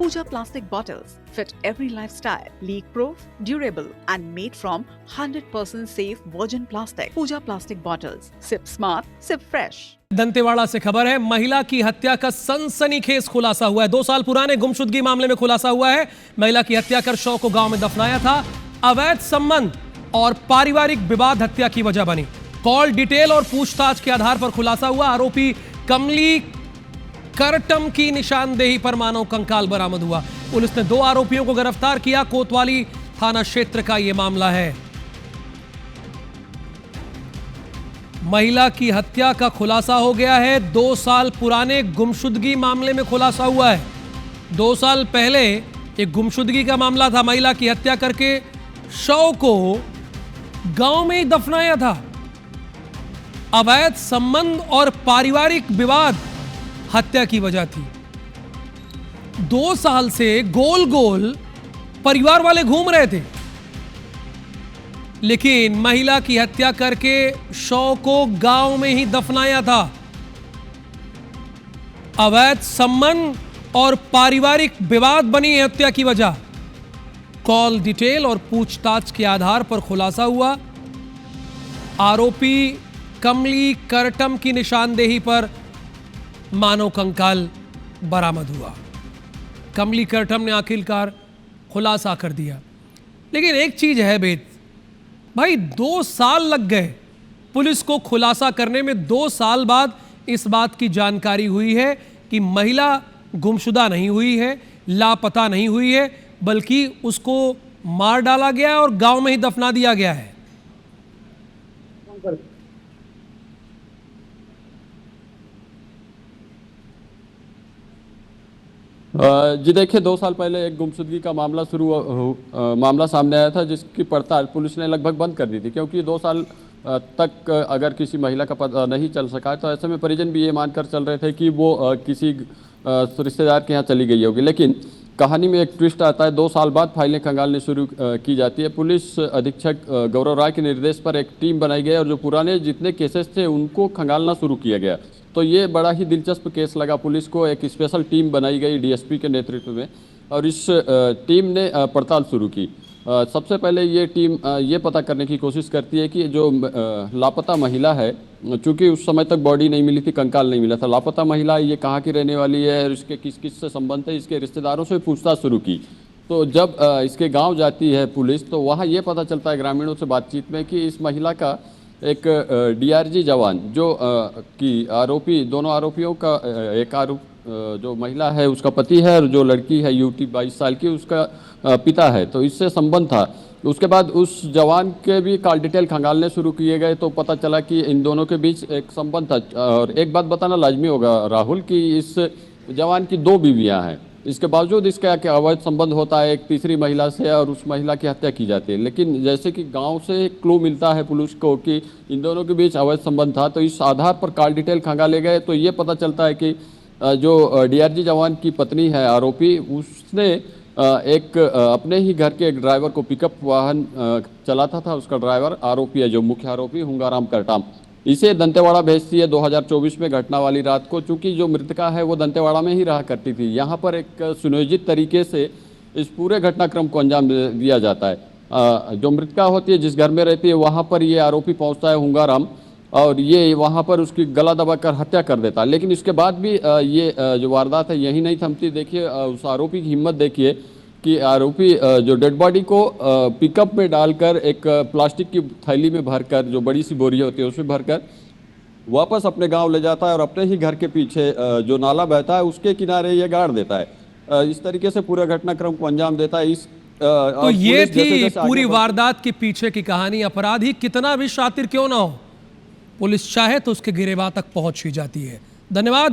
Pooja plastic bottles fit every lifestyle, leak-proof, durable and made from 100% safe virgin plastic. Pooja plastic bottles. Sip smart, sip fresh. Dantewada से खबर है, महिला की हत्या का सनसनीखेज खुलासा हुआ है। 2 साल पुराने गुमशुदगी मामले में खुलासा हुआ है। महिला की हत्या कर शव को गांव में दफनाया था। अवैध संबंध और पारिवारिक विवाद हत्या की वजह बनी। कॉल डिटेल और पूछताछ के आधार पर खुलासा हुआ। आरोपी कमली करटम की निशानदेही पर मानव कंकाल बरामद हुआ। पुलिस ने 2 आरोपियों को गिरफ्तार किया। कोतवाली थाना क्षेत्र का यह मामला है। महिला की हत्या का खुलासा हो गया है। 2 साल पुराने गुमशुदगी मामले में खुलासा हुआ है। 2 साल पहले एक गुमशुदगी का मामला था। महिला की हत्या करके शव को गांव में ही दफनाया था। अवैध संबंध और पारिवारिक विवाद हत्या की वजह थी। 2 साल से गोल गोल परिवार वाले घूम रहे थे, लेकिन महिला की हत्या करके शव को गांव में ही दफनाया था। अवैध संबंध और पारिवारिक विवाद बनी है हत्या की वजह। कॉल डिटेल और पूछताछ के आधार पर खुलासा हुआ। आरोपी कमली करटम की निशानदेही पर मानव कंकाल बरामद हुआ। कमली करटम ने आखिरकार खुलासा कर दिया। लेकिन एक चीज है बेद भाई, 2 साल लग गए पुलिस को खुलासा करने में। 2 साल बाद इस बात की जानकारी हुई है कि महिला गुमशुदा नहीं हुई है, लापता नहीं हुई है, बल्कि उसको मार डाला गया और गांव में ही दफना दिया गया है। जी देखिए, 2 साल पहले एक गुमशुदगी का मामला मामला सामने आया था, जिसकी पड़ताल पुलिस ने लगभग बंद कर दी थी, क्योंकि 2 साल तक अगर किसी महिला का पता नहीं चल सका तो ऐसे में परिजन भी ये मानकर चल रहे थे कि वो किसी रिश्तेदार के यहाँ चली गई होगी। लेकिन कहानी में एक ट्विस्ट आता है। 2 साल बाद फाइलें खंगालने शुरू की जाती है। पुलिस अधीक्षक गौरव राय के निर्देश पर एक टीम बनाई गई और जो पुराने जितने केसेस थे उनको खंगालना शुरू किया गया। तो ये बड़ा ही दिलचस्प केस लगा पुलिस को। एक स्पेशल टीम बनाई गई डीएसपी के नेतृत्व में और इस टीम ने पड़ताल शुरू की। सबसे पहले ये टीम ये पता करने की कोशिश करती है कि जो लापता महिला है, चूँकि उस समय तक बॉडी नहीं मिली थी, कंकाल नहीं मिला था, लापता महिला ये कहाँ की रहने वाली है और इसके किस किस से संबंध है, इसके रिश्तेदारों से पूछताछ शुरू की। तो जब इसके गाँव जाती है पुलिस तो वहाँ ये पता चलता है ग्रामीणों से बातचीत में कि इस महिला का एक डीआरजी जवान जो कि आरोपी, दोनों आरोपियों का एक आरोप जो महिला है उसका पति है और जो लड़की है युवती 22 साल की उसका पिता है, तो इससे संबंध था। उसके बाद उस जवान के भी कॉल डिटेल खंगालने शुरू किए गए तो पता चला कि इन दोनों के बीच एक संबंध था। और एक बात बताना लाजमी होगा राहुल कि इस जवान की 2 बीवियाँ हैं, इसके बावजूद इसका क्या अवैध संबंध होता है एक तीसरी महिला से और उस महिला की हत्या की जाती है। लेकिन जैसे कि गांव से एक क्लू मिलता है पुलिस को कि इन दोनों के बीच अवैध संबंध था, तो इस आधार पर कॉल डिटेल खंगाले गए तो ये पता चलता है कि जो डीआरजी जवान की पत्नी है आरोपी, उसने एक अपने ही घर के एक ड्राइवर को, पिकअप वाहन चलाता था उसका ड्राइवर, आरोपी है जो मुख्य आरोपी हुंगाराम करटाम, इसे दंतेवाड़ा भेजती है 2024 में घटना वाली रात को। चूंकि जो मृतका है वो दंतेवाड़ा में ही रहा करती थी, यहाँ पर एक सुनियोजित तरीके से इस पूरे घटनाक्रम को अंजाम दिया जाता है। जो मृतका होती है जिस घर में रहती है वहाँ पर ये आरोपी पहुँचता है हुंगाराम और ये वहाँ पर उसकी गला दबाकर हत्या कर देता है। लेकिन इसके बाद भी ये जो वारदात है यही नहीं थमती। देखिए उस आरोपी की हिम्मत देखिए कि आरोपी जो डेड बॉडी को पिकअप में डालकर एक प्लास्टिक की थैली में भरकर, जो बड़ी सी बोरी होती है उसमें भरकर वापस अपने गांव ले जाता है और अपने ही घर के पीछे जो नाला बहता है उसके किनारे ये गाड़ देता है। इस तरीके से पूरा घटनाक्रम को अंजाम देता है। तो ये थी पूरी वारदात के पीछे की कहानी। अपराधी कितना भी शातिर क्यों ना हो, पुलिस चाहे तो उसके गिरेबान तक पहुंच ही जाती है। धन्यवाद।